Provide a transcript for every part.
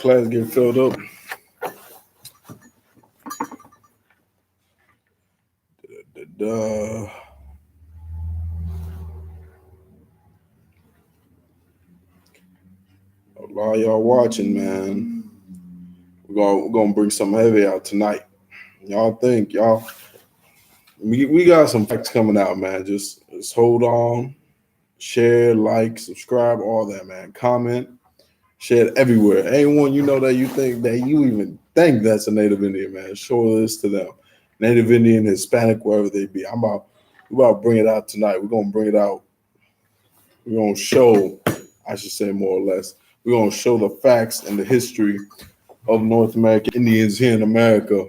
class get filled up. A lot of y'all watching, man. We're gonna bring something heavy out tonight. Y'all think we got some facts coming out, man. Just hold on, share, like, subscribe, all that, man. Comment, share it everywhere. Anyone you know that you think that you even think that's a Native Indian, man, show this to them. Native Indian, Hispanic, wherever they be. We're about to bring it out tonight. We're gonna bring it out. We're gonna show, I should say more or less, we're gonna show the facts and the history of North American Indians here in America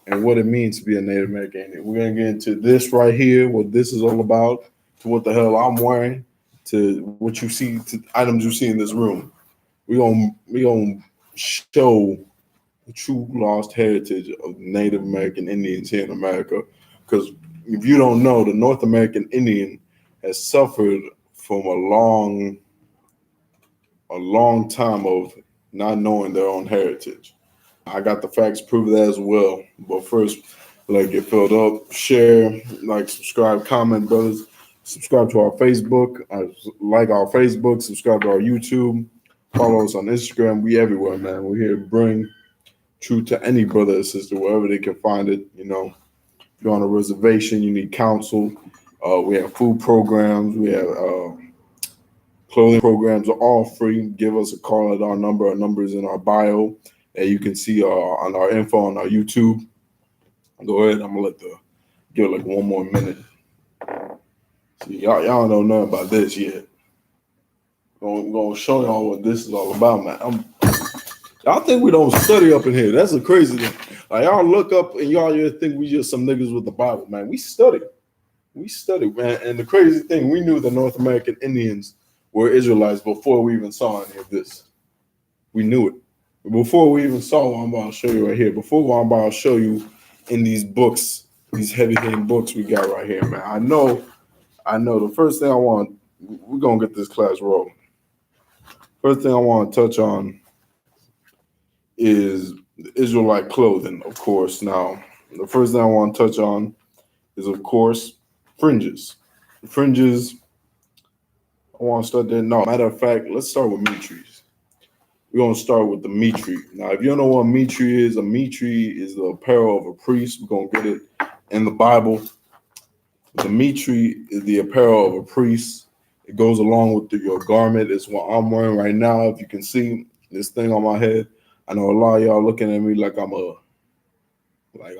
and what it means to be a Native American Indian. We're gonna get into this right here, what this is all about, to what the hell I'm wearing, to what you see, to items you see in this room. We're gonna show the true lost heritage of Native American Indians here in America. Because if you don't know, the North American Indian has suffered from a long time of not knowing their own heritage. I got the facts prove that as well. But first, let get filled up, share, like, subscribe, comment, brothers. Subscribe to our Facebook, like our Facebook, subscribe to our YouTube, follow us on Instagram. We everywhere, man. We're here to bring truth to any brother or sister, wherever they can find it. You know, if you're on a reservation, you need counsel. We have food programs. We have clothing programs, are all free. Give us a call at our number. Our number is in our bio. And you can see on our info on our YouTube. Go ahead. I'm going to give it like one more minute. See, y'all don't know about this yet. I'm going to show y'all what this is all about, man. Y'all think we don't study up in here. That's a crazy thing. Like, y'all look up and y'all think we just some niggas with the Bible, man. We study. We study, man. And the crazy thing, we knew the North American Indians were Israelites before we even saw any of this. We knew it. Before we even saw what I'm about to show you right here. Before what I'm about to show you in these books, these heavy-hitting books we got right here, man. I know the first thing I want, we're going to get this class rolling. First thing I want to touch on is the Israelite clothing, of course. Now, the first thing I want to touch on is, of course, fringes. Fringes, I want to start there. No, matter of fact, let's start with meat trees. We're going to start with the meat tree. Now, if you don't know what a meat tree is the apparel of a priest. We're going to get it in the Bible. The meat tree is the apparel of a priest. It goes along with your garment. It's what I'm wearing right now. If you can see this thing on my head, I know a lot of y'all looking at me like I'm a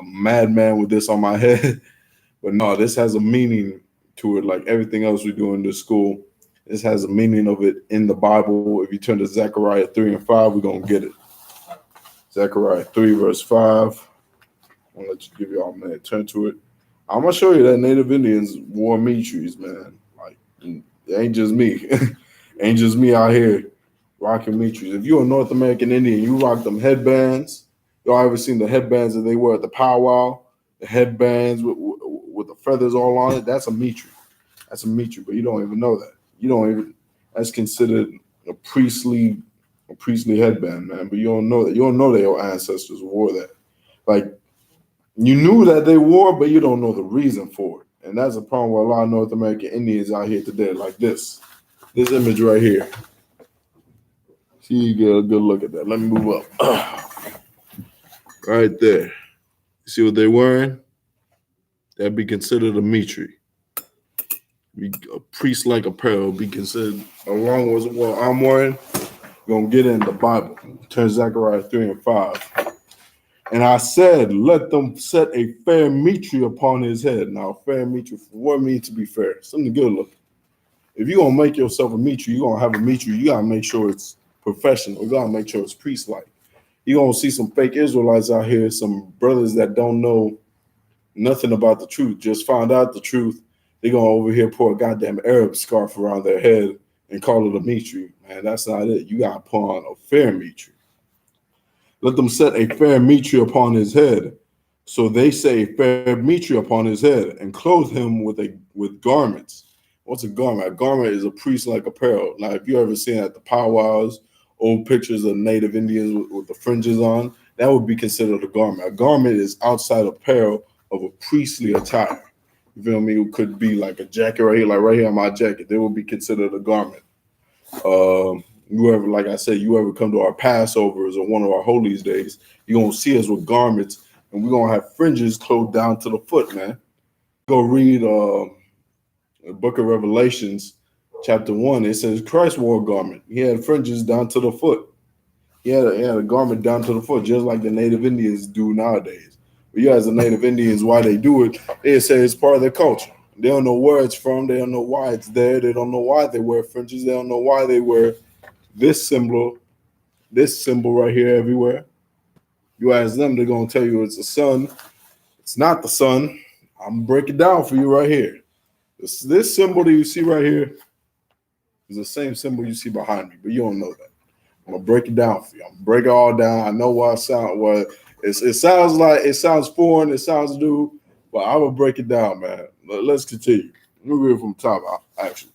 madman with this on my head. But no, this has a meaning to it, like everything else we do in this school. This has a meaning of it in the Bible. If you turn to Zechariah 3 and 5, we're going to get it. Zechariah 3 verse 5. I'm going to give y'all a minute. Turn to it. I'm going to show you that Native Indians wore meat trees, man. Like, it ain't just me. Ain't just me out here rocking meat trees. If you're a North American Indian, you rock them headbands. Y'all ever seen the headbands that they wear at the powwow? The headbands with the feathers all on it? That's a meat tree. That's a meat tree, but you don't even know that. That's considered a priestly headband, man. But you don't know that. You don't know that your ancestors wore that. Like, you knew that they wore, but you don't know the reason for it. And that's a problem with a lot of North American Indians out here today, like this image right here. See, you get a good look at that. Let me move up. Right there. You see what they're wearing? That'd be considered a meat tree. A priest-like apparel be considered, along with what I'm wearing. We're going to get in the Bible. Turn Zechariah 3 and 5. And I said, let them set a fair meat tree upon his head. Now, fair meat tree, what means to be fair? Something good looking. If you're going to make yourself a meat tree, you're going to have a meat tree, you got to make sure it's professional. You got to make sure it's priest-like. You're going to see some fake Israelites out here, some brothers that don't know nothing about the truth, just found out the truth. They're going to over here pour a goddamn Arab scarf around their head and call it a meat tree. Man, that's not it. You got to put on a fair meat tree. Let them set a fair meat tree upon his head. So they say fair meat tree upon his head and clothe him with garments. What's a garment? A garment is a priest-like apparel. Now, if you ever seen at the powwows old pictures of Native Indians with the fringes on, that would be considered a garment. A garment is outside apparel of a priestly attire. You feel me? It could be like a jacket right here, like right here on my jacket. They would be considered a garment. You ever, like I said, you ever come to our Passovers or one of our holiest days, you're gonna see us with garments, and we're gonna have fringes closed down to the foot, man. Go read the book of Revelations, chapter 1. It says Christ wore a garment. He had fringes down to the foot. He had a garment down to the foot, just like the Native Indians do nowadays. But you, as the Native Indians, why they do it, they say it's part of their culture. They don't know where it's from. They don't know why it's there. They don't know why they wear fringes. They don't know why they wear this symbol right here everywhere. You ask them, they're gonna tell you it's the sun. It's not the sun. I'm gonna break it down for you right here. This symbol that you see right here is the same symbol you see behind me, but you don't know that. I'm gonna break it down for you. I'm gonna break it all down. I know why it sounds like it sounds foreign, it sounds new, but I'm gonna break it down, man. Let's continue. Let me read from the top, actually.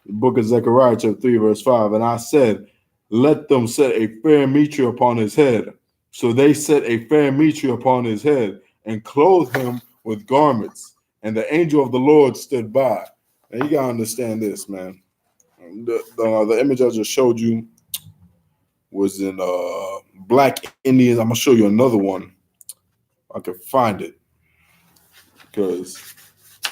The book of Zechariah, chapter 3, verse 5. And I said, let them set a fair mitre upon his head. So they set a fair mitre upon his head and clothed him with garments. And the angel of the Lord stood by. And you gotta understand this, man. The image I just showed you was in Black Indians. I'm gonna show you another one. I can find it because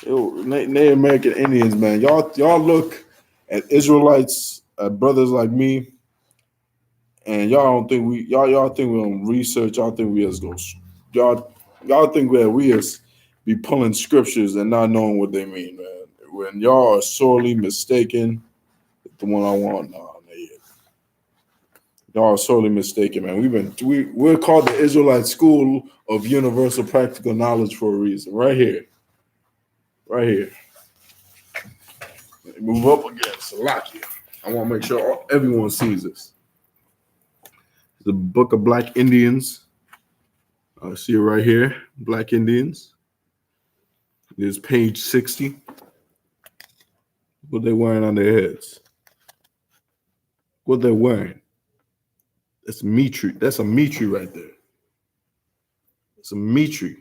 Native American Indians, man, y'all look at Israelites, brothers like me, and y'all don't think y'all think we don't research. Y'all think we just go. Y'all think that we just be pulling scriptures and not knowing what they mean, man. When y'all are sorely mistaken, the one I want, y'all are sorely mistaken, man. We're called the Israelite School of Universal Practical Knowledge for a reason. Right here. Move up again, Salakia. I want to make sure everyone sees this. The Book of Black Indians. I see it right here. Black Indians. There's page 60. What they wearing on their heads? What they're wearing? That's mitre. That's a mitre right there. It's a mitre.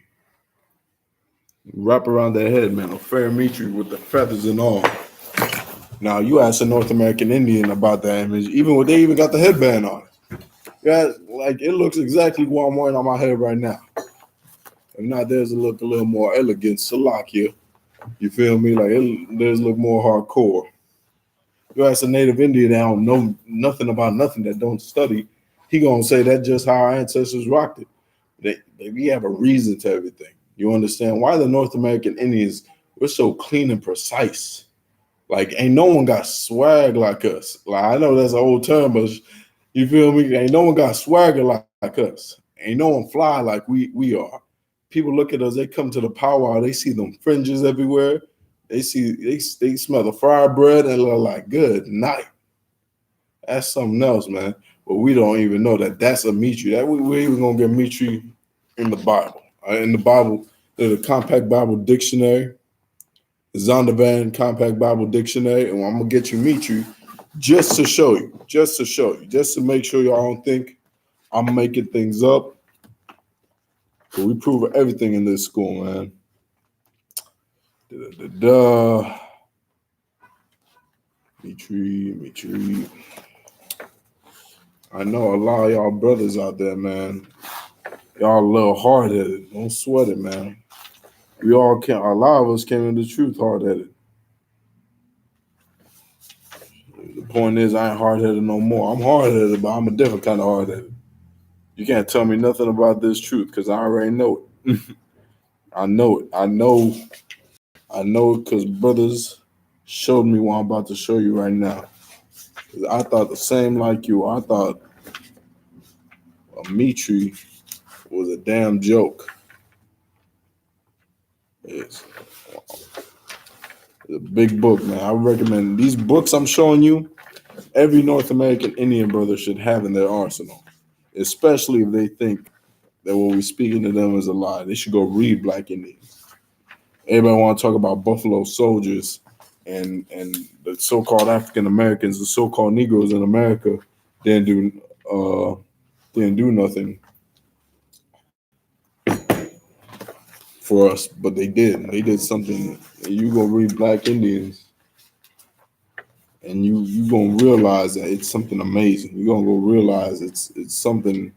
Wrap around their head, man. A fair mitre with the feathers and all. Now you ask a North American Indian about that image, they even got the headband on it. Yeah, like it looks exactly what I'm wearing on my head right now. If not, there's a look a little more elegant, Salakia. You feel me? Like there's look more hardcore. You ask a Native Indian that don't know nothing about nothing, that don't study, he gonna say that's just how our ancestors rocked it. We have a reason to everything. You understand why the North American Indians, we're so clean and precise. Like ain't no one got swag like us. Like I know that's an old term, but you feel me? Ain't no one got swagger like us. Ain't no one fly like we are. People look at us, they come to the powwow, they see them fringes everywhere. They smell the fried bread and they're like, good night. That's something else, man. But we don't even know that that's a mitre. That we're even gonna get mitre in the Bible. In the Bible, there's a Compact Bible Dictionary, the Zondervan Compact Bible Dictionary, and I'm gonna get you mitre just to show you, just to make sure y'all don't think I'm making things up. But we prove everything in this school, man. Mitre. I know a lot of y'all brothers out there, man. Y'all a little hard-headed. Don't sweat it, man. A lot of us came into the truth hard-headed. The point is, I ain't hard-headed no more. I'm hard-headed, but I'm a different kind of hard-headed. You can't tell me nothing about this truth because I already know it. I know it. I know it because brothers showed me what I'm about to show you right now. I thought the same like you. I thought a mitre was a damn joke. It's a big book, man. I recommend these books I'm showing you. Every North American Indian brother should have in their arsenal, especially if they think that what we're speaking to them is a lie. They should go read Black Indians. Everybody want to talk about Buffalo Soldiers and the so-called African Americans, the so-called Negroes in America. didn't do didn't do nothing for us, but they did. They did something. You go read Black Indians, and you gonna realize that it's something amazing. You're gonna go realize it's something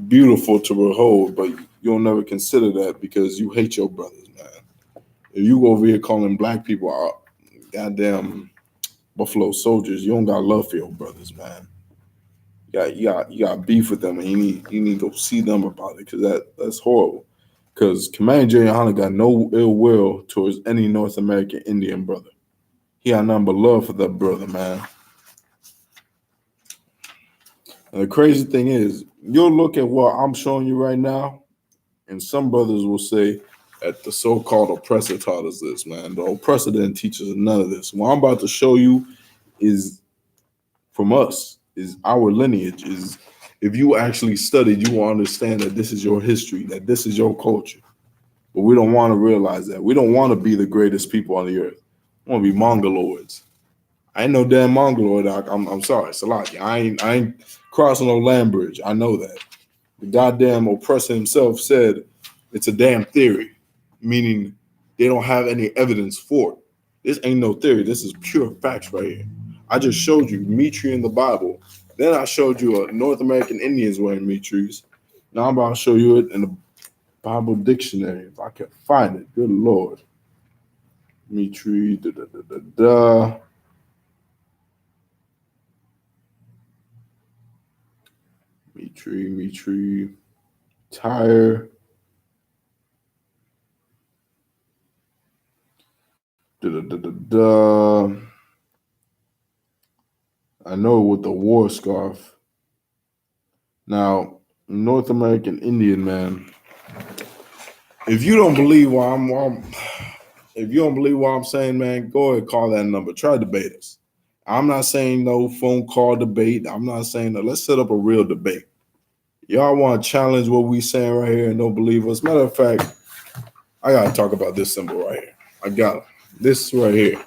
beautiful to behold, but you'll never consider that because you hate your brothers, man. If you go over here calling black people out, goddamn Buffalo Soldiers, you don't got love for your brothers, man. You got beef with them, and you need to go see them about it because that's horrible. Because Commander GEN.YAHANNA got no ill will towards any North American Indian brother. He had nothing but love for that brother, man. And the crazy thing is, you'll look at what I'm showing you right now, and some brothers will say that the so-called oppressor taught us this, man. The oppressor didn't teach us none of this. What I'm about to show you is from us, is our lineage. Is if you actually studied, you will understand that this is your history, that this is your culture. But we don't want to realize that. We don't want to be the greatest people on the earth. We want to be Mongoloids. I ain't no damn Mongoloid. I'm sorry, Salaki. I ain't crossing no land bridge. I know that. The goddamn oppressor himself said it's a damn theory, meaning they don't have any evidence for it. This ain't no theory. This is pure facts right here. I just showed you Mitri in the Bible. Then I showed you a North American Indians wearing Mitris. Now I'm about to show you it in the Bible dictionary if I can find it. Good Lord. Mitri, da da da da da. Mitri, tire. Da da da da da. I know with the war scarf. Now, North American Indian, man. If you don't believe if you don't believe what I'm saying, man, go ahead and call that number. Try to debate us. I'm not saying no phone call debate. I'm not saying that. Let's set up a real debate. Y'all want to challenge what we saying right here and don't believe us? Matter of fact, I gotta talk about this symbol right here. I got it. This right here.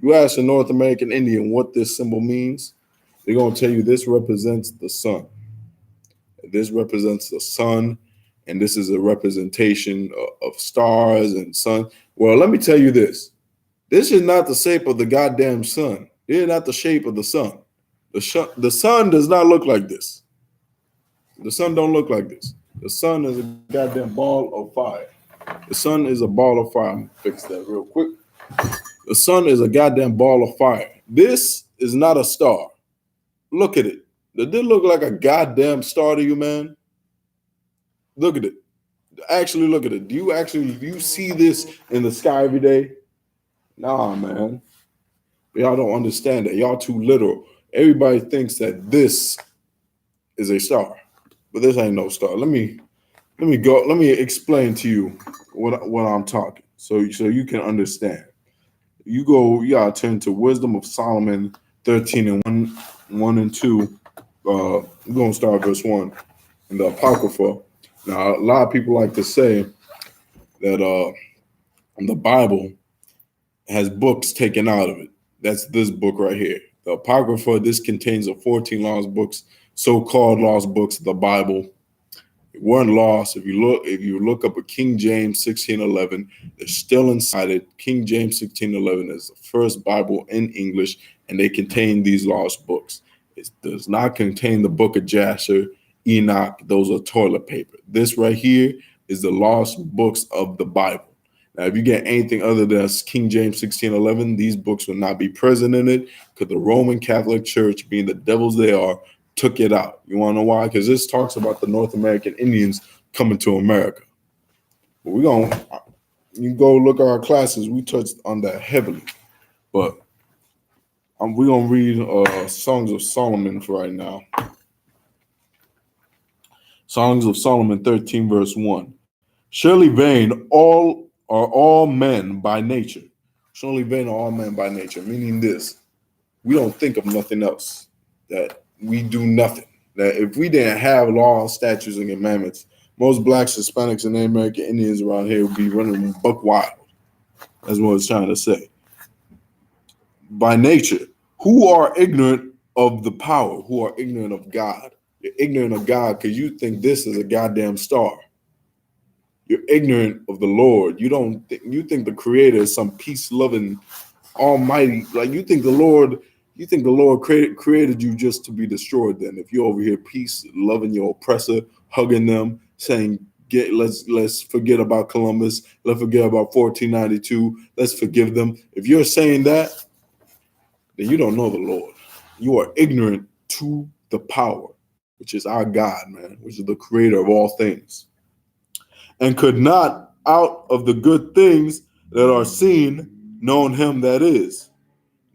You ask a North American Indian what this symbol means, they're gonna tell you this represents the sun. This represents the sun, and this is a representation of stars and sun. Well, let me tell you this. This is not the shape of the goddamn sun. It is not the shape of the sun. The sun does not look like this. The sun don't look like this. The sun is a goddamn ball of fire. The sun is a ball of fire. I'm gonna fix that real quick. The sun is a goddamn ball of fire. This is not a star. Look at it. Does it look like a goddamn star to you, man? Look at it. Actually look at it. Do you see this in the sky every day? Nah, man. Y'all don't understand that. Y'all too literal. Everybody thinks that this is a star, but this ain't no star. Let me go. Let me explain to you what I'm talking, so you can understand. You gotta turn to Wisdom of Solomon 13 and 1 and 2. We're gonna start verse 1 in the Apocrypha. Now, a lot of people like to say that the Bible has books taken out of it. That's this book right here. The Apocrypha, this contains the 14 lost books, so-called lost books of the Bible. It weren't lost. If you look up a King James 1611, they're still inside it. King James 1611 is the first Bible in English, and they contain these lost books. It does not contain the book of Jasher, Enoch. Those are toilet paper. This right here is the lost books of the Bible. Now, if you get anything other than King James 1611, these books will not be present in it because the Roman Catholic Church, being the devils they are, took it out. You want to know why? Because this talks about the North American Indians coming to America. But you go look at our classes, we touched on that heavily. But we're going to read Songs of Solomon for right now. Songs of Solomon 13, verse 1. Surely vain are all men by nature. Surely vain are all men by nature, meaning this. We don't think of nothing else, that we do nothing. That if we didn't have laws, statutes, and commandments, most blacks, Hispanics, and American Indians around here would be running buck wild. That's what it's trying to say. By nature, who are ignorant of the power, who are ignorant of God. You're ignorant of God because you think this is a goddamn star. You're ignorant of the Lord. You think the Creator is some peace-loving, almighty. Like you think the Lord created you just to be destroyed. Then if you're over here peace, loving your oppressor, hugging them, saying, let's forget about Columbus, let's forget about 1492, let's forgive them. If you're saying that, then you don't know the Lord. You are ignorant to the power, which is our God, man, which is the creator of all things, and could not out of the good things that are seen known him that is.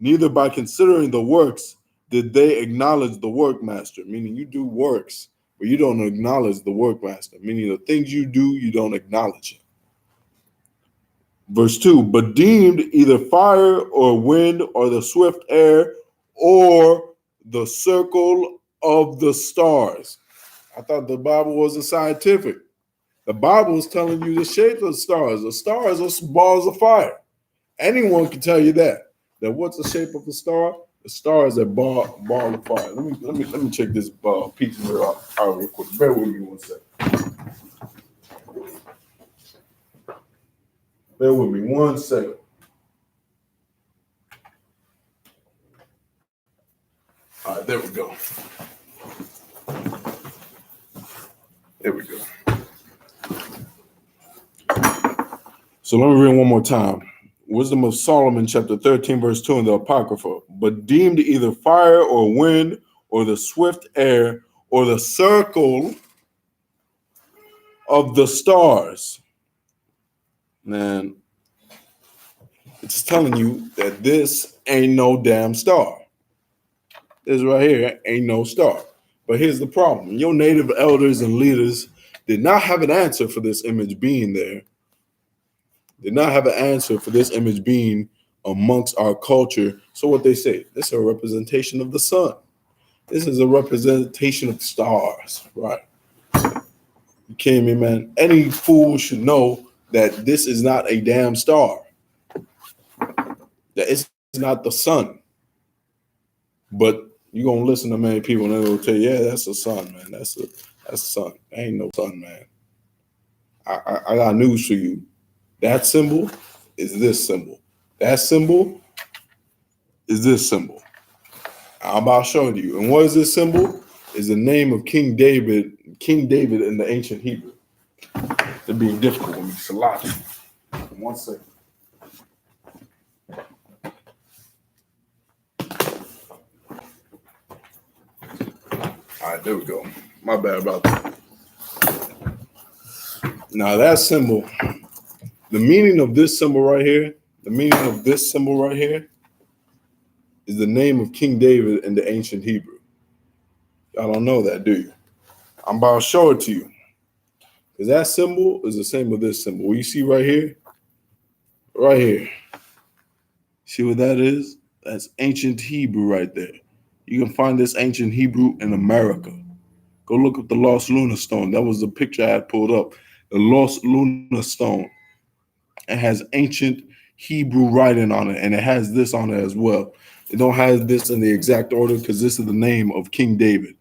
Neither by considering the works did they acknowledge the workmaster, meaning you do works, but you don't acknowledge the workmaster, meaning the things you do, you don't acknowledge it. Verse 2, but deemed either fire or wind or the swift air or the circle of the stars. I thought the Bible wasn't scientific. The Bible is telling you the shape of the stars. The stars are balls of fire. Anyone can tell you that. That what's the shape of a star? The star is a ball of fire. Let me check this piece here out real quick. Bear with me 1 second. Bear with me 1 second. All right, there we go. There we go. So let me read one more time. Wisdom of Solomon, chapter 13, verse 2 in the Apocrypha. But deemed either fire or wind or the swift air or the circle of the stars. Man, it's telling you that this ain't no damn star. This right here ain't no star. But here's the problem. Your native elders and leaders did not have an answer for this image being there. Did not have an answer for this image being amongst our culture. So what they say, this is a representation of the sun. This is a representation of stars, right? You kidding me, man? Any fool should know that this is not a damn star. That it's not the sun. But you're going to listen to many people and they're going to tell you, yeah, that's the sun, man. That's the sun. There ain't no sun, man. I got news for you. That symbol is this symbol. That symbol is this symbol. I'm about to show it to you. And what is this symbol? Is the name of King David in the ancient Hebrew. They're being difficult with me. Salachi. 1 second. All right, there we go. My bad about that. Now that symbol, the meaning of this symbol right here, is the name of King David in the ancient Hebrew. Y'all don't know that, do you? I'm about to show it to you. Because that symbol is the same with this symbol. What you see right here? Right here. See what that is? That's ancient Hebrew right there. You can find this ancient Hebrew in America. Go look up the Lost Lunar Stone. That was the picture I had pulled up. The Lost Lunar Stone. It has ancient Hebrew writing on it, and it has this on it as well. It don't have this in the exact order because this is the name of King David.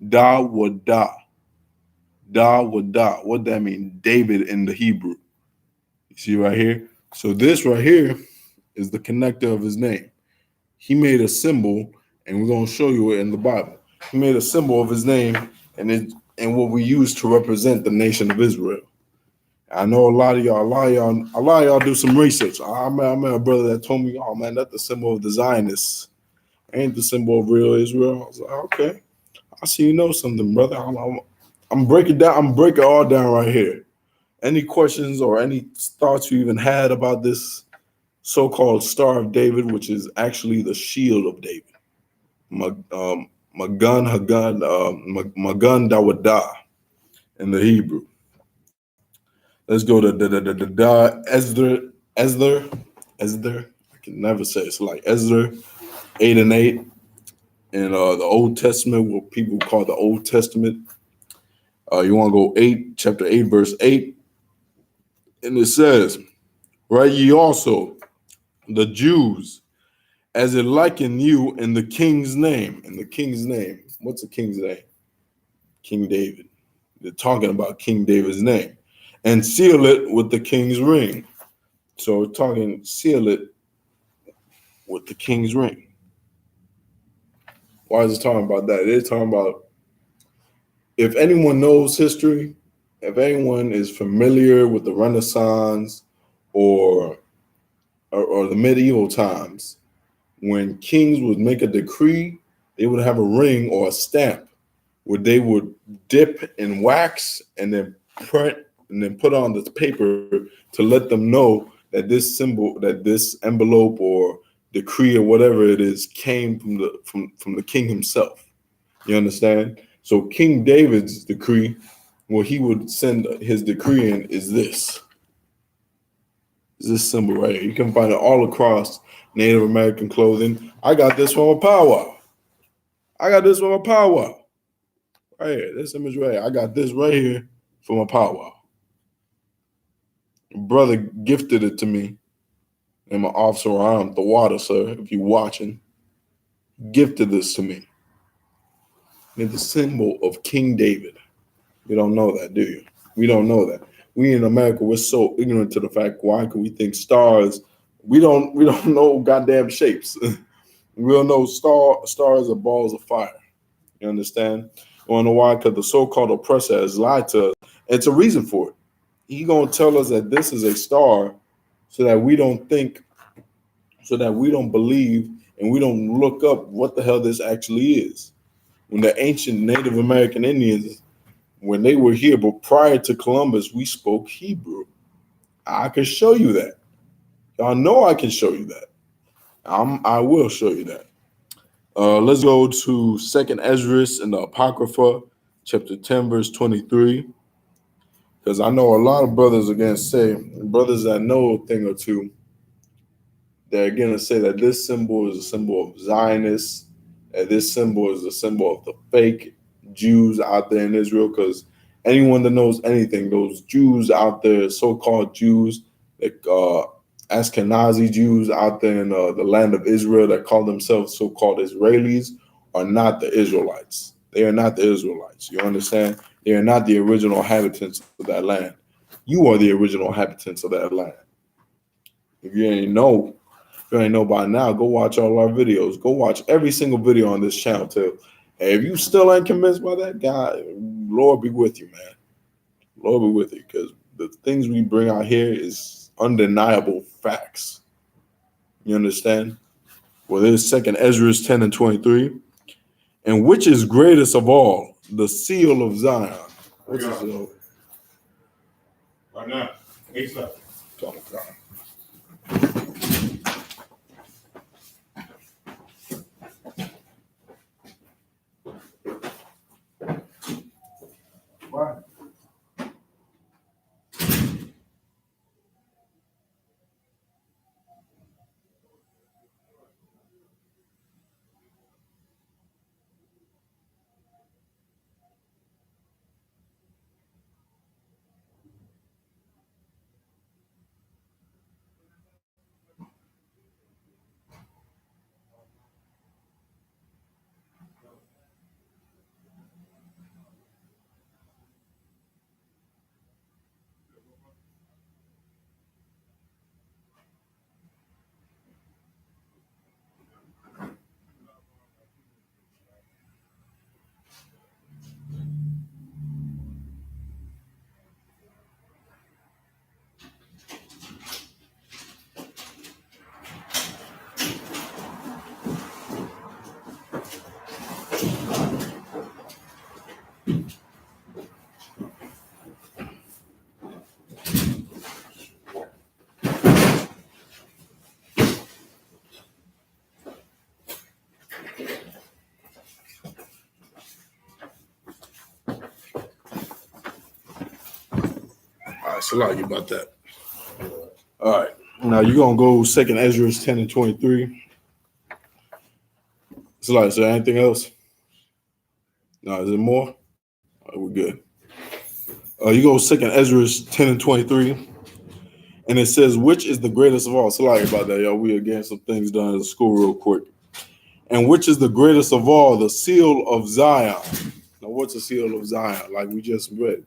Da-wa-da. Da-wa-da. What that mean? David in the Hebrew. You see right here? So this right here is the connector of his name. He made a symbol, and we're going to show you it in the Bible. He made a symbol of his name and what we use to represent the nation of Israel. I know a lot of y'all do some research. I met a brother that told me, oh man, that's the symbol of the Zionists. Ain't the symbol of real Israel. I was like, okay. I see you know something, brother. I'm breaking down. I'm breaking all down right here. Any questions or any thoughts you even had about this so-called Star of David, which is actually the shield of David? Magun Dawada in the Hebrew. Let's go to the Ezra. I can never say it. It's like Ezra 8 and 8 in the Old Testament, what people call the Old Testament. You want to go chapter 8, verse 8. And it says, write ye also the Jews as it liken you in the king's name. In the king's name. What's the king's name? King David. They're talking about King David's name. And seal it with the king's ring. So we're talking seal it with the king's ring. Why is it talking about that? It's talking about, if anyone knows history, if anyone is familiar with the Renaissance or the medieval times, when kings would make a decree, they would have a ring or a stamp where they would dip in wax and then print and then put on the paper to let them know that this symbol, that this envelope or decree or whatever it is came from the king himself. You understand? So King David's decree, what he would send his decree in is this. Is this symbol right here. You can find it all across Native American clothing. I got this from a powwow. I got this from a powwow. Right here, this image right here. I got this right here from a powwow. Brother gifted it to me. And my officer, I'm the water, sir, if you're watching, gifted this to me. It's the symbol of King David. You don't know that, do you? We don't know that. We in America, we're so ignorant to the fact, why could we think stars? We don't know goddamn shapes. We don't know stars are balls of fire. You understand? You want to know why? Because the so-called oppressor has lied to us. It's a reason for it. He's going to tell us that this is a star so that we don't think, so that we don't believe, and we don't look up what the hell this actually is. When the ancient Native American Indians, when they were here, but prior to Columbus, we spoke Hebrew. I can show you that. Y'all know I can show you that. I will show you that. Let's go to 2nd Ezra in the Apocrypha, chapter 10, verse 23. Because I know a lot of brothers are going to say, brothers that know a thing or two, they're going to say that this symbol is a symbol of Zionists, and this symbol is a symbol of the fake Jews out there in Israel. Because anyone that knows anything, those Jews out there, so-called Jews, like Ashkenazi Jews out there in the land of Israel that call themselves so-called Israelis, are not the Israelites. They are not the Israelites. You understand? They are not the original inhabitants of that land. You are the original inhabitants of that land. If you ain't know by now, go watch all our videos. Go watch every single video on this channel too. And if you still ain't convinced by that, God, Lord be with you, man. Lord be with you, because the things we bring out here is undeniable facts. You understand? Well, there's 2nd Ezra 10 and 23. And which is greatest of all, the seal of Zion? What's the seal? Right now, ASAP. Oh, God. Right. All right, so like you about that. All right. Now you're gonna go 2nd Ezra 10 and 23. So like, is there anything else? No, is there more? All right, we're good. You go 2nd Ezra 10 and 23. And it says, which is the greatest of all? Sorry about that, y'all. We are getting some things done at the school real quick. And which is the greatest of all? The seal of Zion. Now, what's the seal of Zion? Like we just read,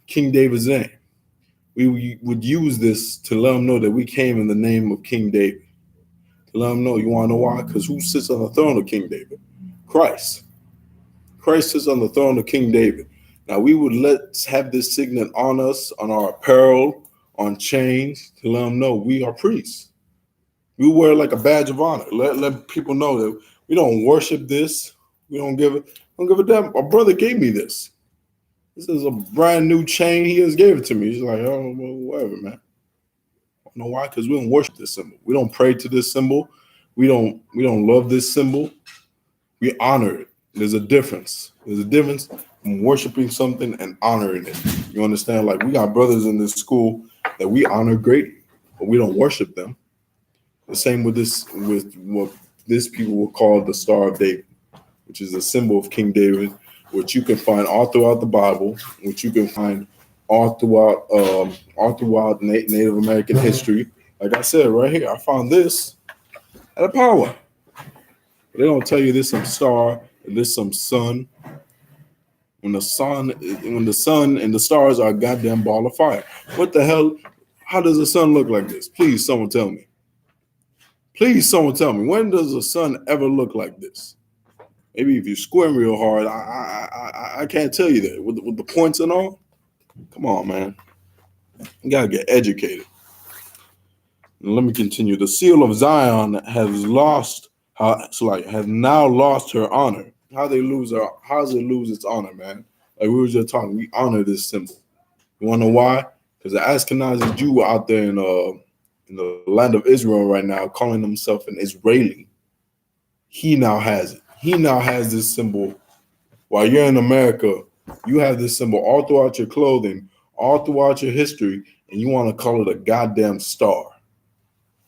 King David's name. We would use this to let them know that we came in the name of King David. To let them know, you want to know why? Because who sits on the throne of King David? Christ. Christ sits on the throne of King David. Now, we would let's have this signet on us, on our apparel, on chains, to let them know we are priests. We wear like a badge of honor. Let people know that we don't worship this. We don't give a damn. My brother gave me this. This is a brand new chain. He just gave it to me. He's like, oh, well, whatever, man. I don't know why? Because we don't worship this symbol. We don't pray to this symbol. We don't love this symbol. We honor it. There's a difference. There's a difference from worshiping something and honoring it. You understand? Like, we got brothers in this school that we honor greatly, but we don't worship them. The same with what this people will call the Star of David, which is a symbol of King David, which you can find all throughout the Bible, which you can find all throughout Native American history. Like I said, right here, I found this at a powwow. They don't tell you this some star and this some sun. When the sun and the stars are a goddamn ball of fire. What the hell? How does the sun look like this? Please, someone tell me. Please, someone tell me. When does the sun ever look like this? Maybe if you squint real hard, I can't tell you that. With the points and all. Come on, man. You gotta get educated. And let me continue. The seal of Zion has now lost her honor. How does it lose its honor, man? Like we were just talking, we honor this symbol. You wanna know why? Because the Ashkenazi Jew out there in the land of Israel right now, calling himself an Israeli, he now has it. He now has this symbol. While you're in America, you have this symbol all throughout your clothing, all throughout your history, and you want to call it a goddamn star.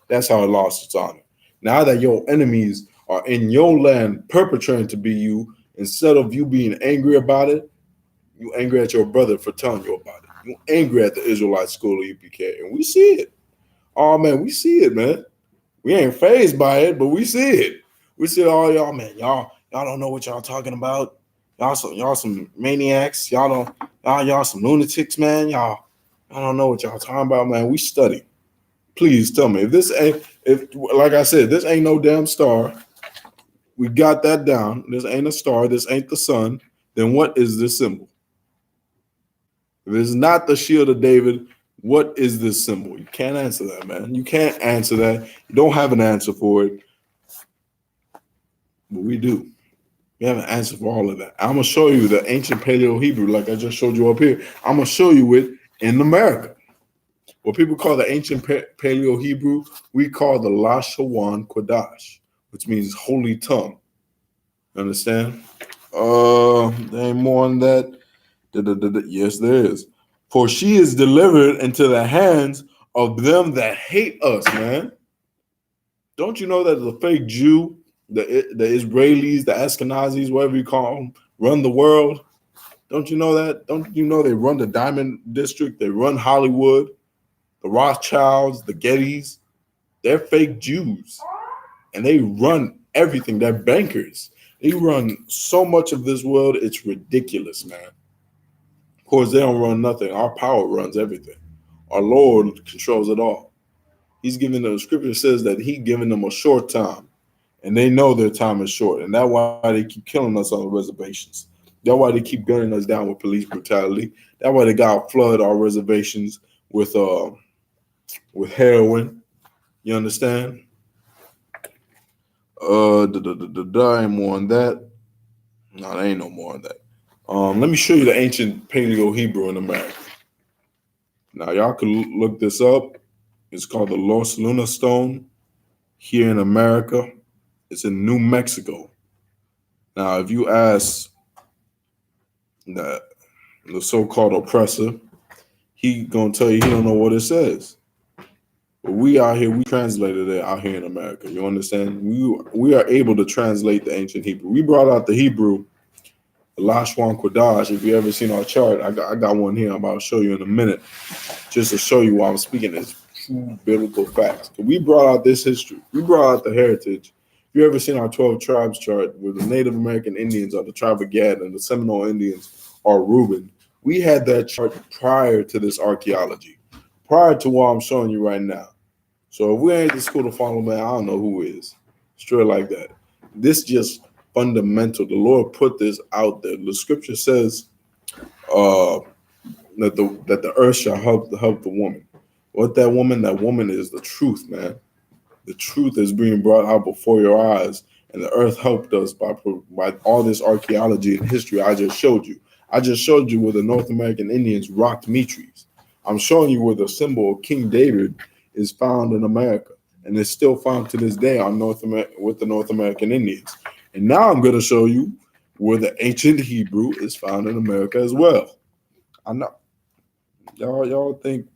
That's how it lost its honor. Now that your enemies are in your land perpetrating to be you, instead of you being angry about it, you angry at your brother for telling you about it. You angry at the Israelite school of UPK, and we see it. Oh man, we see it, man. We ain't fazed by it, but we see it. We see all y'all, man. Y'all don't know what y'all talking about. Y'all some maniacs. Y'all some lunatics, man. Y'all don't know what y'all talking about, man. We study. Please tell me if like I said, this ain't no damn star. We got that down. This ain't a star. This ain't the sun. Then what is this symbol? If it's not the shield of David, what is this symbol? You can't answer that, man. You can't answer that. You don't have an answer for it. But we do. We have an answer for all of that. I'm going to show you the ancient Paleo-Hebrew like I just showed you up here. I'm going to show you it in America. What people call the ancient Paleo-Hebrew, we call the Lashawan Kodash, which means holy tongue. Understand? There ain't more on that. Yes, there is. For she is delivered into the hands of them that hate us, man. Don't you know that the fake Jew, the Israelis, the Ashkenazis, whatever you call them, run the world? Don't you know that? Don't you know they run the Diamond District? They run Hollywood, the Rothschilds, the Gettys. They're fake Jews. And they run everything. They're bankers. They run so much of this world, it's ridiculous, man. Of course, they don't run nothing. Our power runs everything. Our Lord controls it all. He's giving them, the scripture says that he's giving them a short time, and they know their time is short. And that's why they keep killing us on the reservations. That's why they keep gunning us down with police brutality. That's why they got flood our reservations with heroin. You understand? Ain't more on that. No, there ain't no more on that. Let me show you the ancient Paleo-Hebrew in America. Now, y'all can look this up. It's called the Los Luna Stone here in America. It's in New Mexico. Now, if you ask the so-called oppressor, he gonna tell you he don't know what it says. But we out here, we translated it out here in America. You understand? We are able to translate the ancient Hebrew. We brought out the Hebrew, the Lashwan Kodash. If you ever seen our chart, I got one here. I'm about to show you in a minute, just to show you why I'm speaking this true biblical facts. We brought out this history. We brought out the heritage. If you ever seen our 12 tribes chart where the Native American Indians are the tribe of Gad and the Seminole Indians are Reuben, we had that chart prior to this archaeology, prior to what I'm showing you right now. So if we ain't the school to follow, man, I don't know who is. Straight like that. This just fundamental. The Lord put this out there. The scripture says that the earth shall help the woman. What that woman is the truth, man. The truth is being brought out before your eyes, and the earth helped us by all this archaeology and history I just showed you. I just showed you where the North American Indians rocked meat trees. I'm showing you where the symbol of King David is found in America, and it's still found to this day on with the North American Indians. And now I'm going to show you where the ancient Hebrew is found in America as well. I know y'all think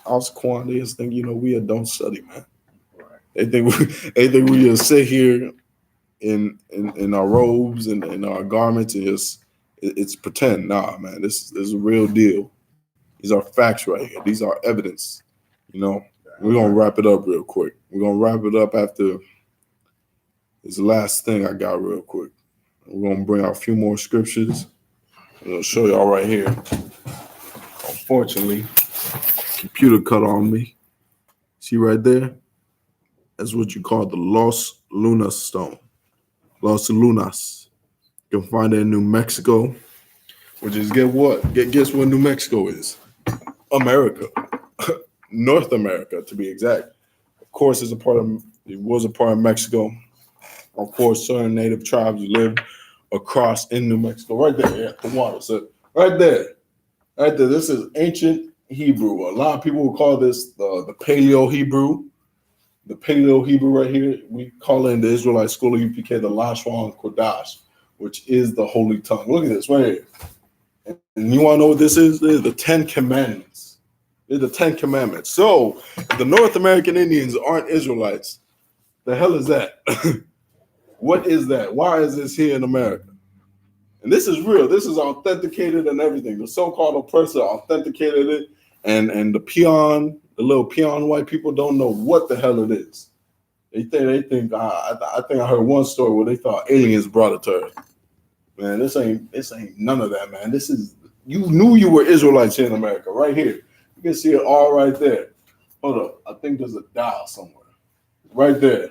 us Quandians think we don't study, man. Right. They think we just sit here in our robes and in our garments and just it's pretend. Nah, man, this is a real deal. These are facts right here. These are evidence. We're gonna wrap it up real quick. We're gonna wrap it up after this last thing I got real quick. We're gonna bring out a few more scriptures. I'm gonna show y'all right here. Unfortunately, computer cut on me. See right there? That's what you call the Los Lunas stone. Los Lunas. You can find it in New Mexico, which is guess what New Mexico is? America. North America, to be exact. Of course, it was a part of Mexico. Of course, certain native tribes lived across in New Mexico. Right there, yeah, the water. So right there. This is ancient Hebrew. A lot of people will call this the Paleo Hebrew. The Paleo Hebrew right here, we call it in the Israelite school of I.S.U.P.K. the Lashon Kodash, which is the holy tongue. Look at this right here. And you want to know what this is? This is the 10 Commandments. They're the 10 Commandments. So if the North American Indians aren't Israelites, the hell is that? What is that? Why is this here in America? And this is real. This is authenticated and everything. The so-called oppressor authenticated it, and the little peon white people don't know what the hell it is. They think. I think I heard one story where they thought aliens brought it to Earth. Man, this ain't none of that, man. This is you knew you were Israelites here in America, right here. You can see it all right there. Hold up, I think there's a dial somewhere, right there.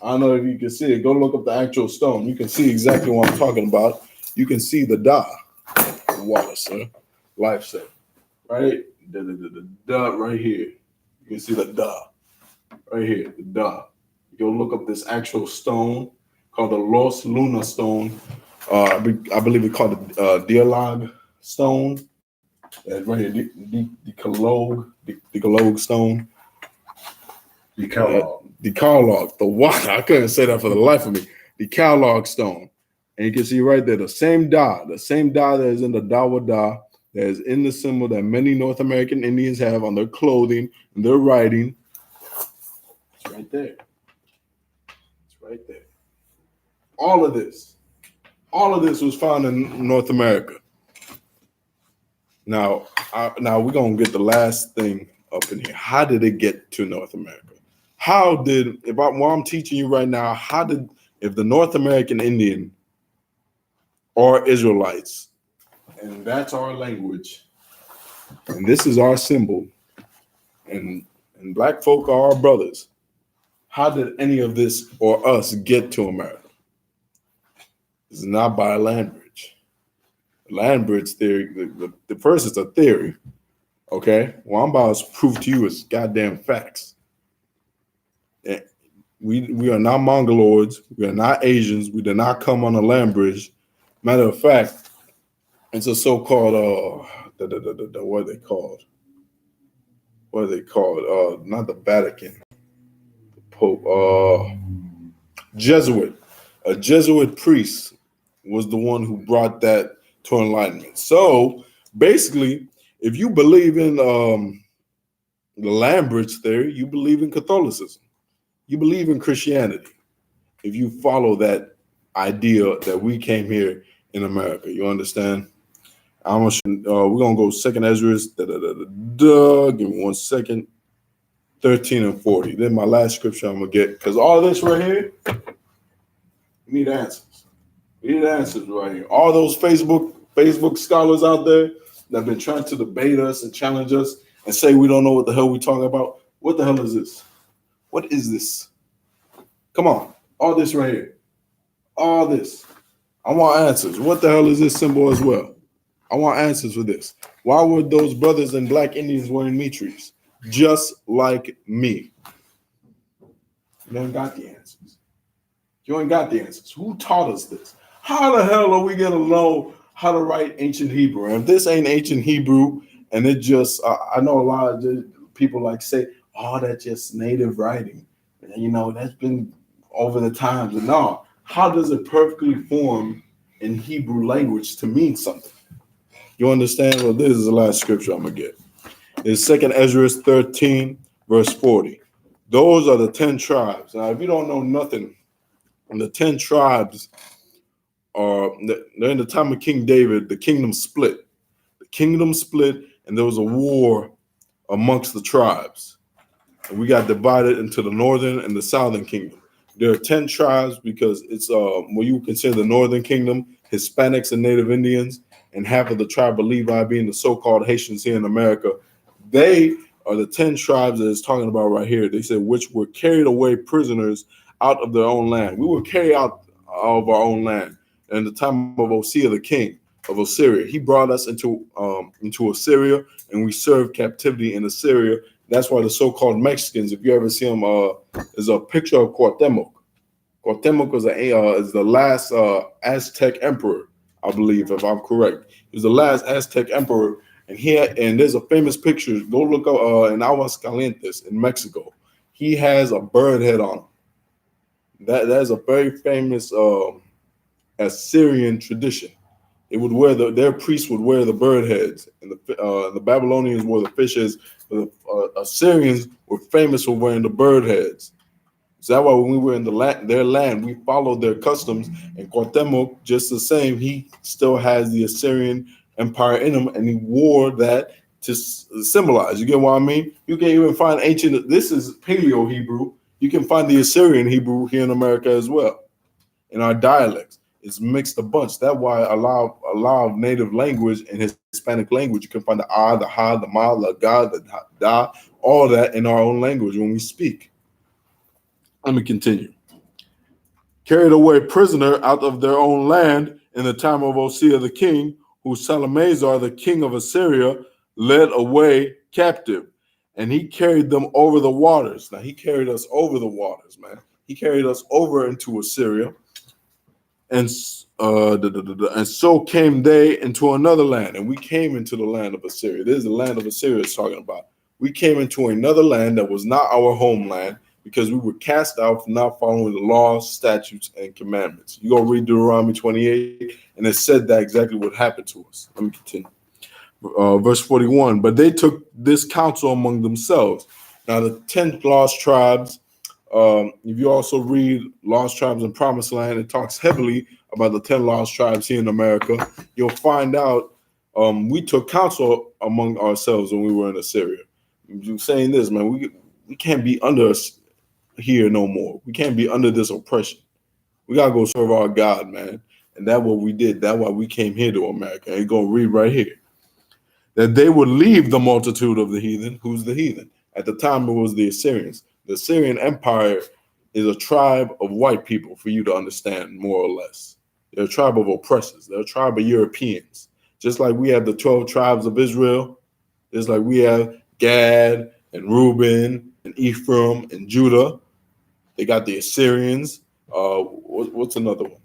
I don't know if you can see it. Go look up the actual stone. You can see exactly what I'm talking about. You can see the da, the water, sir. Life saver, right? The da right here. You can see the da right here, the da. Go look up this actual stone called the Los Luna stone. I believe it's called the Dialogue stone. Right here, the Decalogue stone. Decalogue, the water. I couldn't say that for the life of me. Decalogue stone. And you can see right there the same da that is in the Dawada, that is in the symbol that many North American Indians have on their clothing and their writing. It's right there. It's right there. All of this was found in North America. Now we're gonna get the last thing up in here. How did it get to North America? What I'm teaching you right now, if the North American Indian or Israelites, and that's our language, and this is our symbol, and black folk are our brothers, how did any of this or us get to America? It's not by a land bridge. The land bridge theory, the first is a theory, okay? What I'm about to prove to you is goddamn facts. And we are not Mongoloids. We are not Asians. We did not come on a land bridge. Matter of fact, it's a so-called what are they called? What are they called? Not the Vatican. The Pope. Jesuit. A Jesuit priest was the one who brought that to enlightenment. So basically, if you believe in the land bridge theory, you believe in Catholicism. You believe in Christianity. If you follow that idea that we came here in America, you understand? We're gonna go second Ezra's. Give me 1 second. 13 and 40. Then my last scripture I'm going to get, because all this right here, we need answers. We need answers right here. All those Facebook scholars out there that have been trying to debate us and challenge us and say we don't know what the hell we're talking about. What the hell is this? What is this? Come on. All this right here. All this. I want answers. What the hell is this symbol as well? I want answers for this. Why were those brothers in black Indians wearing mitres? Just like me. You ain't got the answers. You ain't got the answers. Who taught us this? How the hell are we going to know how to write ancient Hebrew? And if this ain't ancient Hebrew, and it just, I know a lot of people like say, oh, that's just native writing. And, you know, that's been over the times. And no, how does it perfectly form in Hebrew language to mean something? You understand? Well, this is the last scripture I'm going to get. It's 2 Ezra 13, verse 40. Those are the 10 tribes. Now, if you don't know nothing, the 10 tribes are, in the time of King David, the kingdom split. The kingdom split, and there was a war amongst the tribes. And we got divided into the northern and the southern kingdom. There are 10 tribes because it's what you would consider the northern kingdom, Hispanics and Native Indians, and half of the tribe of Levi being the so-called Haitians here in America. They are the 10 tribes that it's talking about right here. They said, which were carried away prisoners out of their own land. We were carried out of our own land. And the time of Hosea, the king of Assyria, he brought us into Assyria, and we served captivity in Assyria. That's why the so-called Mexicans, if you ever see them, there's a picture of Cuauhtemoc. Cuauhtemoc is the last Aztec emperor, I believe, if I'm correct. He was the last Aztec emperor, and there's a famous picture. Go look up in Aguascalientes in Mexico. He has a bird head on him. That's a very famous Assyrian tradition. It would wear their priests would wear the bird heads, and the Babylonians wore the fish heads. The Assyrians were famous for wearing the bird heads. So that's why when we were in their land, we followed their customs. And Cuauhtemoc, just the same, he still has the Assyrian empire in him, and he wore that to symbolize. You get what I mean? You can even find ancient. This is Paleo Hebrew. You can find the Assyrian Hebrew here in America as well. In our dialects, it's mixed a bunch. That's why a lot of native language and Hispanic language, you can find the ah, the ha, the ma, the ga, the da, all that in our own language when we speak. Let me continue. Carried away prisoner out of their own land in the time of Hosea the king, who Salamazar, the king of Assyria, led away captive. And he carried them over the waters. Now, he carried us over the waters, man. He carried us over into Assyria. And so came they into another land. And we came into the land of Assyria. This is the land of Assyria it's talking about. We came into another land that was not our homeland, because we were cast out for not following the laws, statutes, and commandments. You go read Deuteronomy 28, and it said that exactly what happened to us. Let me continue. Verse 41, but they took this counsel among themselves. Now, the 10 lost tribes, if you also read Lost Tribes in Promised Land, it talks heavily about the 10 lost tribes here in America. You'll find out we took counsel among ourselves when we were in Assyria. You're saying this, man, we can't be under us here no more. We can't be under this oppression. We gotta go serve our God, man. And that's what we did. That's why we came here to America. And you're gonna read right here that they would leave the multitude of the heathen. Who's the heathen? At the time, it was the Assyrians. The Assyrian Empire is a tribe of white people, for you to understand more or less. They're a tribe of oppressors. They're a tribe of Europeans. Just like we have the 12 tribes of Israel, just like we have Gad and Reuben and Ephraim and Judah. They got the Assyrians. What's another one?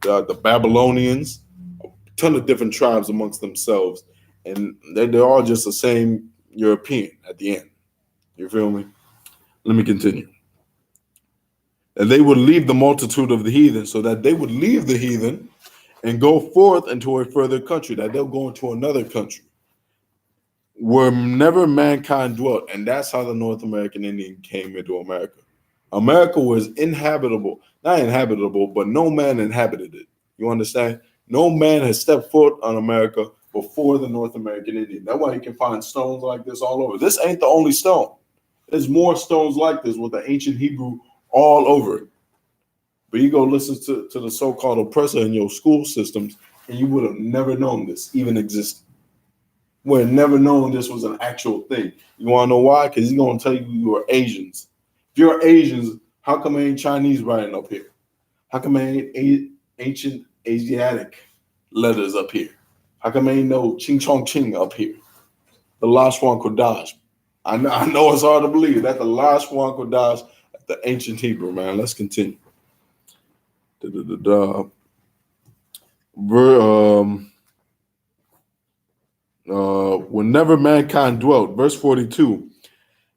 The Babylonians. A ton of different tribes amongst themselves, and they're all just the same European at the end. You feel me? Let me continue. And they would leave the multitude of the heathen, so that they would leave the heathen and go forth into a further country, that they'll go into another country where never mankind dwelt. And that's how the North American Indian came into America. America was inhabitable, not inhabitable, but no man inhabited it. You understand? No man has stepped foot on America before the North American Indian. That's why you can find stones like this all over. This ain't the only stone. There's more stones like this with the ancient Hebrew all over it. But you go listen to the so-called oppressor in your school systems, and you would have never known this even existed. You would have never known this was an actual thing. You want to know why? Because he's going to tell you are Asians. If you're Asians, how come ain't Chinese writing up here? How come ain't ancient Asiatic letters up here? How come ain't no Ching Chong Ching up here? The Lashwan Kodash. I know it's hard to believe that the Lashwan Kodash, the ancient Hebrew, man. Let's continue. Whenever mankind dwelt, verse 42,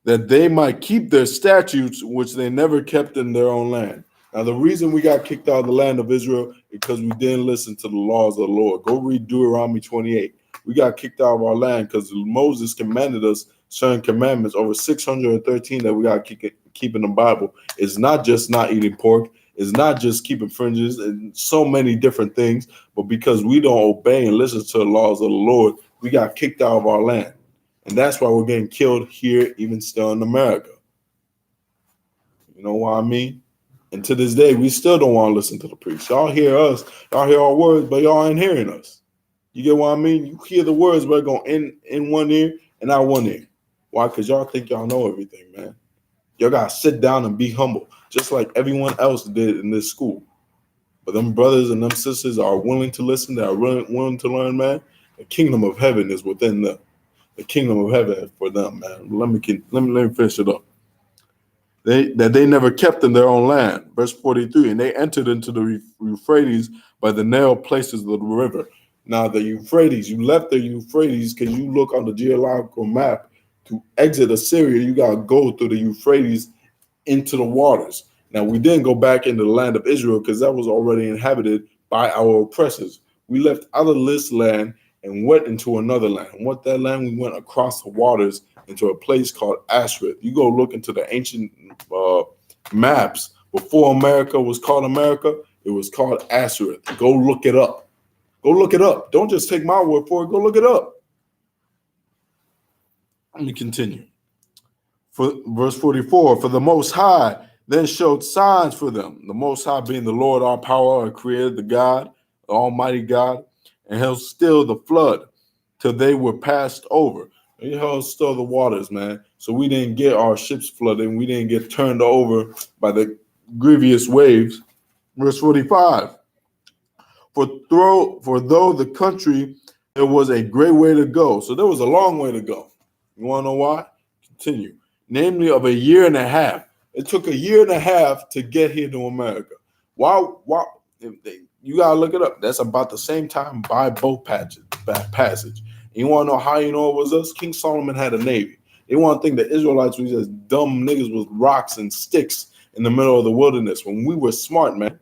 that they might keep their statutes, which they never kept in their own land. Now, the reason we got kicked out of the land of Israel is because we didn't listen to the laws of the Lord. Go read Deuteronomy 28. We got kicked out of our land because Moses commanded us certain commandments, over 613 that we got to keep in the Bible. It's not just not eating pork. It's not just keeping fringes and so many different things. But because we don't obey and listen to the laws of the Lord, we got kicked out of our land. And that's why we're getting killed here, even still in America. You know what I mean? And to this day, we still don't want to listen to the priest. Y'all hear us, y'all hear our words, but y'all ain't hearing us. You get what I mean? You hear the words, but going in one ear and out one ear. Why? Because y'all think y'all know everything, man. Y'all got to sit down and be humble, just like everyone else did in this school. But them brothers and them sisters are willing to listen. They are willing to learn, man. The kingdom of heaven is within them. The kingdom of heaven is for them, man. Let me finish it up. They never kept in their own land. Verse 43, and they entered into the Euphrates by the narrow places of the river. Now the Euphrates, you left the Euphrates because you look on the geological map. To exit Assyria, you got to go through the Euphrates into the waters. Now, we didn't go back into the land of Israel because that was already inhabited by our oppressors. We left out of this land and went into another land. And what that land, we went across the waters into a place called Ashereth. You go look into the ancient maps. Before America was called America, it was called Ashereth. Go look it up. Go look it up. Don't just take my word for it. Go look it up. Let me continue. For verse 44, for the Most High then showed signs for them. The Most High being the Lord, our power, our creator, the God, the Almighty God, and held still the flood till they were passed over. He held still the waters, man. So we didn't get our ships flooded. And we didn't get turned over by the grievous waves. Verse 45, for though the country, there was a great way to go. So there was a long way to go. You want to know why? Continue. Namely of a year and a half. It took a year and a half to get here to America. Why? You got to look it up. That's about the same time by boat passage. You want to know how you know it was us? King Solomon had a navy. They want to think the Israelites were just dumb niggas with rocks and sticks in the middle of the wilderness when we were smart, man.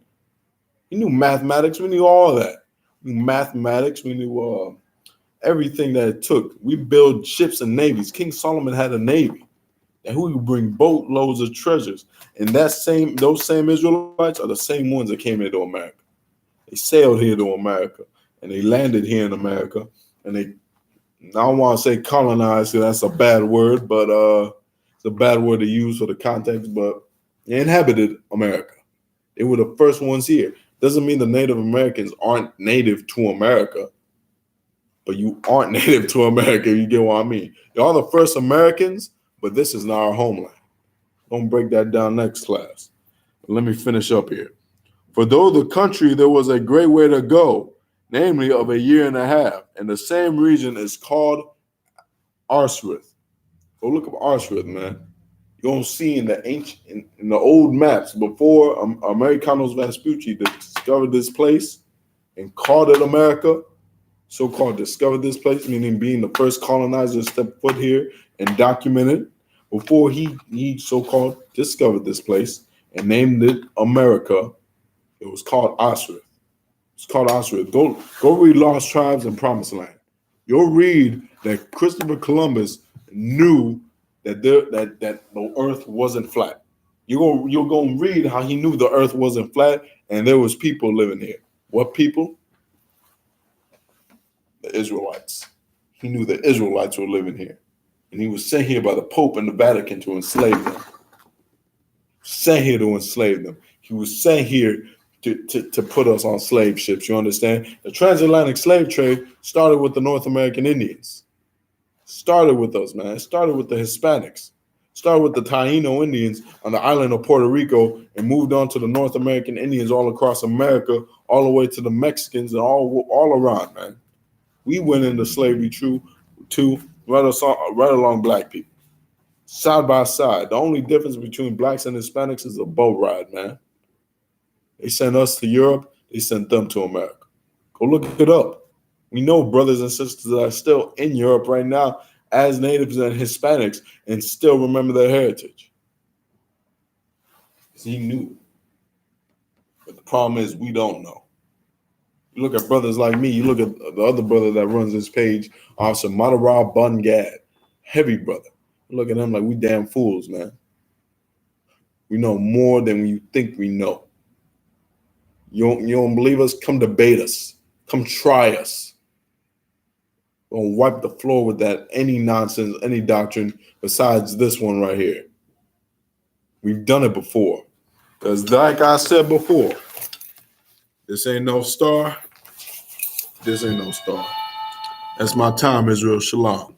We knew mathematics. We knew all that. We knew mathematics. We knew everything that it took. We built ships and navies. King Solomon had a navy. And who would bring boatloads of treasures. And those same Israelites are the same ones that came into America. They sailed here to America and they landed here in America. And I don't want to say colonized, because that's a bad word, but it's a bad word to use for the context, but they inhabited America. They were the first ones here. Doesn't mean the Native Americans aren't native to America, but you aren't native to America. You get what I mean? Y'all the first Americans, but this is not our homeland. Don't break that down next class. Let me finish up here. For though the country there was a great way to go, namely of a year and a half, and the same region is called Arsrith. Go look up Arsrith, man. You're gonna see in the old maps before Americanos Vespucci discovered this place and called it America. So-called discovered this place, meaning being the first colonizer to step foot here and documented. Before he so-called discovered this place and named it America, it was called Ashereth. It's called Ashereth. Go read Lost Tribes and Promised Land. You'll read that Christopher Columbus knew that the earth wasn't flat. You're gonna read how he knew the earth wasn't flat and there was people living here. What people? The Israelites. He knew the Israelites were living here. And he was sent here by the Pope and the Vatican to enslave them. Sent here to enslave them. He was sent here to put us on slave ships. You understand? The transatlantic slave trade started with the North American Indians. Started with us, man. It started with the Hispanics. Started with the Taino Indians on the island of Puerto Rico and moved on to the North American Indians all across America, all the way to the Mexicans and all around, man. We went into slavery too, right along black people. Side by side. The only difference between blacks and Hispanics is a boat ride, man. They sent us to Europe, they sent them to America. Go look it up. We know brothers and sisters that are still in Europe right now as natives and Hispanics and still remember their heritage. He knew. But the problem is we don't know. You look at brothers like me, you look at the other brother that runs this page, Officer Matarab Bungad, heavy brother. You look at him like we damn fools, man. We know more than you think we know. You don't believe us? Come debate us. Come try us. We're gonna wipe the floor with that any nonsense, any doctrine besides this one right here. We've done it before. Because like I said before, this ain't no star. This ain't no star. That's my time, Israel. Shalom.